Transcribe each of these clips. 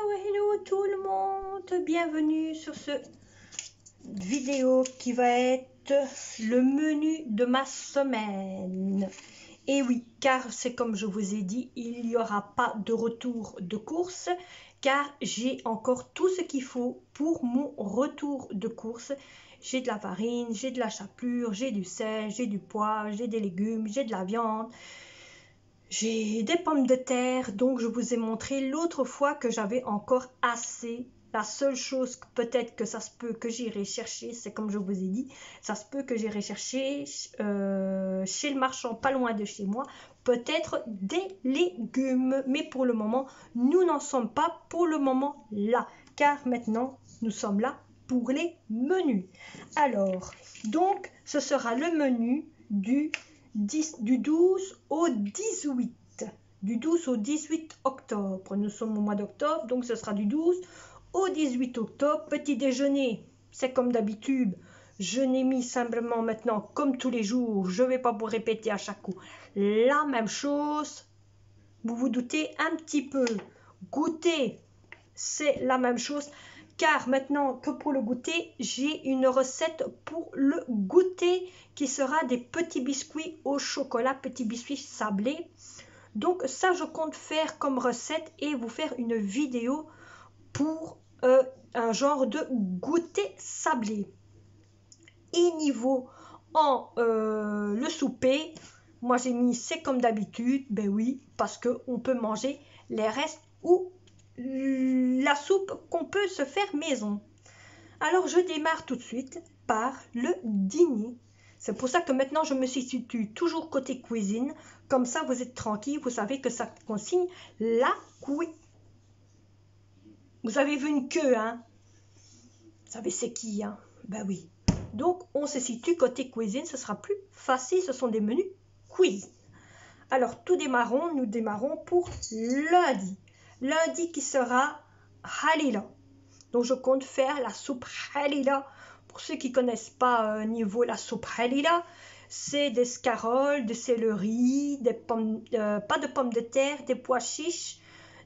Hello tout le monde, bienvenue sur cette vidéo qui va être le menu de ma semaine. Et oui, car c'est comme je vous ai dit, il n'y aura pas de retour de course, car j'ai encore tout ce qu'il faut pour mon retour de course. J'ai de la farine, j'ai de la chapelure, j'ai du sel, j'ai du poivre, j'ai des légumes, j'ai de la viande. J'ai des pommes de terre, donc je vous ai montré l'autre fois que j'avais encore assez. La seule chose que peut-être que ça se peut que j'irai chercher, c'est comme je vous ai dit, ça se peut que j'irai chercher chez le marchand pas loin de chez moi, peut-être des légumes. Mais pour le moment, nous n'en sommes pas pour le moment là, car maintenant, nous sommes là pour les menus. Alors, donc, ce sera le menu du 12 au 18. Du 12 au 18 octobre. Nous sommes au mois d'octobre, donc ce sera du 12 au 18 octobre. Petit déjeuner, c'est comme d'habitude. Je n'ai mis simplement maintenant, comme tous les jours, je ne vais pas vous répéter à chaque coup la même chose. Vous vous doutez un petit peu. Goûter, c'est la même chose. Car maintenant que pour le goûter, j'ai une recette pour le goûter qui sera des petits biscuits au chocolat, petits biscuits sablés. Donc ça, je compte faire comme recette et vous faire une vidéo pour un genre de goûter sablé. Et niveau le souper, moi j'ai mis c'est comme d'habitude, ben oui, parce qu'on peut manger les restes ou la soupe qu'on peut se faire maison. Alors je démarre tout de suite par le dîner. C'est pour ça que maintenant je me situe toujours côté cuisine. Comme ça vous êtes tranquille, vous savez que ça consigne la cuisine. Vous avez vu une queue, hein? Vous savez c'est qui, hein? Ben oui. Donc on se situe côté cuisine, ce sera plus facile, ce sont des menus cuisine. Alors nous démarrons pour lundi. Lundi qui sera halila. Donc je compte faire la soupe halila. Pour ceux qui ne connaissent pas niveau la soupe halila, c'est des scaroles, des céleri, des pommes, pas de pommes de terre, des pois chiches,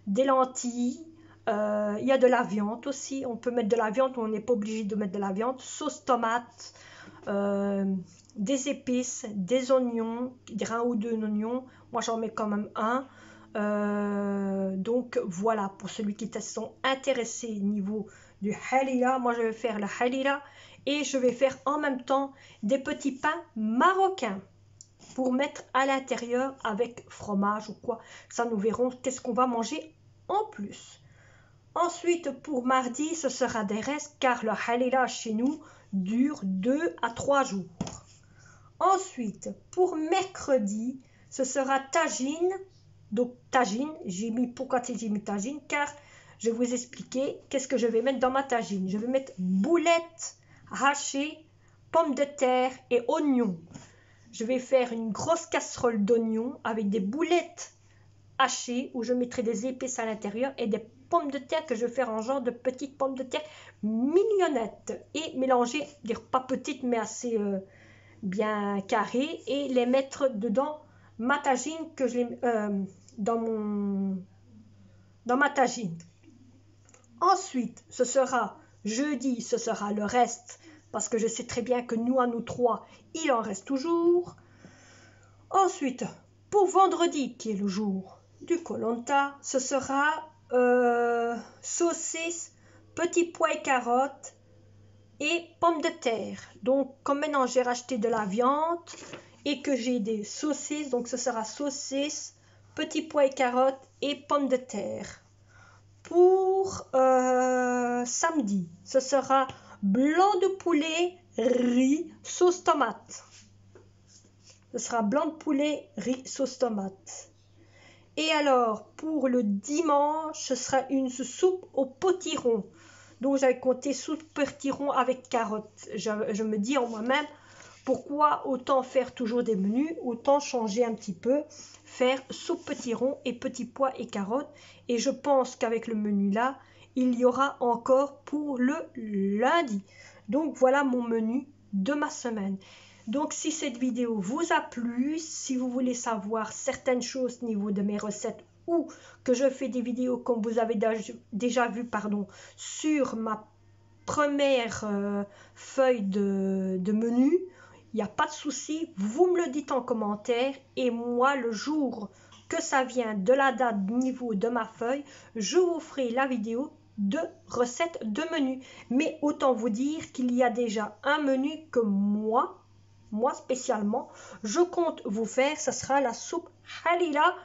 des lentilles. Il y a de la viande aussi. On peut mettre de la viande, on n'est pas obligé de mettre de la viande. Sauce tomate, des épices, des oignons, un ou deux oignons. Moi j'en mets quand même un. Donc voilà, pour celui qui sont intéressés niveau du halila, moi je vais faire le halila et je vais faire en même temps des petits pains marocains pour mettre à l'intérieur avec fromage ou quoi. Ça nous verrons qu'est-ce qu'on va manger en plus. Ensuite pour mardi ce sera des restes car le halila chez nous dure 2 à 3 jours. Ensuite pour mercredi ce sera tagine. Donc tagine, pourquoi j'ai mis tagine? Car je vais vous expliquer qu'est-ce que je vais mettre dans ma tagine. Je vais mettre boulettes hachées, pommes de terre et oignons. Je vais faire une grosse casserole d'oignons avec des boulettes hachées où je mettrai des épices à l'intérieur et des pommes de terre que je vais faire en genre de petites pommes de terre mignonnettes et mélanger, pas petites mais assez bien carrées et les mettre dedans ma tagine que je les dans ma tagine. Ensuite, ce sera jeudi, ce sera le reste, parce que je sais très bien que nous, à nous trois, il en reste toujours. Ensuite, pour vendredi, qui est le jour du Koh-Lanta, ce sera saucisses, petits pois et carottes et pommes de terre. Donc, comme maintenant j'ai racheté de la viande et que j'ai des saucisses, donc ce sera saucisses, petits pois et carottes et pommes de terre. Pour samedi, ce sera blanc de poulet, riz, sauce tomate. Ce sera blanc de poulet, riz, sauce tomate. Et alors, pour le dimanche, ce sera une soupe au potiron. Donc, j'avais compté soupe potiron avec carottes. Je me dis en moi-même, pourquoi autant faire toujours des menus, autant changer un petit peu, faire soupe potiron et petits pois et carottes. Et je pense qu'avec le menu là, il y aura encore pour le lundi. Donc voilà mon menu de ma semaine. Donc si cette vidéo vous a plu, si vous voulez savoir certaines choses au niveau de mes recettes ou que je fais des vidéos comme vous avez déjà vu, pardon, sur ma première feuille de menu, il n'y a pas de souci, vous me le dites en commentaire et moi le jour que ça vient de la date niveau de ma feuille, je vous ferai la vidéo de recettes de menu. Mais autant vous dire qu'il y a déjà un menu que moi spécialement, je compte vous faire, ce sera la soupe halila.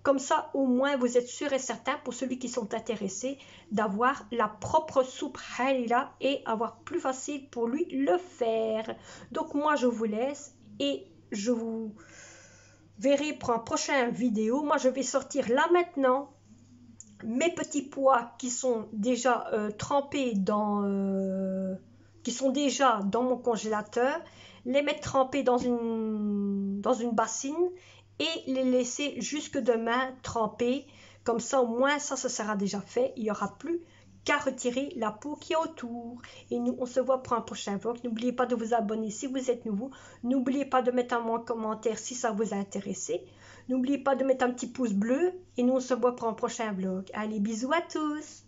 Comme ça, au moins, vous êtes sûr et certain, pour ceux qui sont intéressés, d'avoir la propre soupe halila et avoir plus facile pour lui le faire. Donc, moi, je vous laisse et je vous verrai pour un prochain vidéo. Moi, je vais sortir là maintenant mes petits pois qui sont déjà trempés qui sont déjà dans mon congélateur, les mettre trempés dans une bassine et les laisser jusque demain tremper. Comme ça, au moins, ça sera déjà fait. Il n'y aura plus qu'à retirer la peau qui est autour. Et nous, on se voit pour un prochain vlog. N'oubliez pas de vous abonner si vous êtes nouveau. N'oubliez pas de mettre un commentaire si ça vous a intéressé. N'oubliez pas de mettre un petit pouce bleu. Et nous, on se voit pour un prochain vlog. Allez, bisous à tous!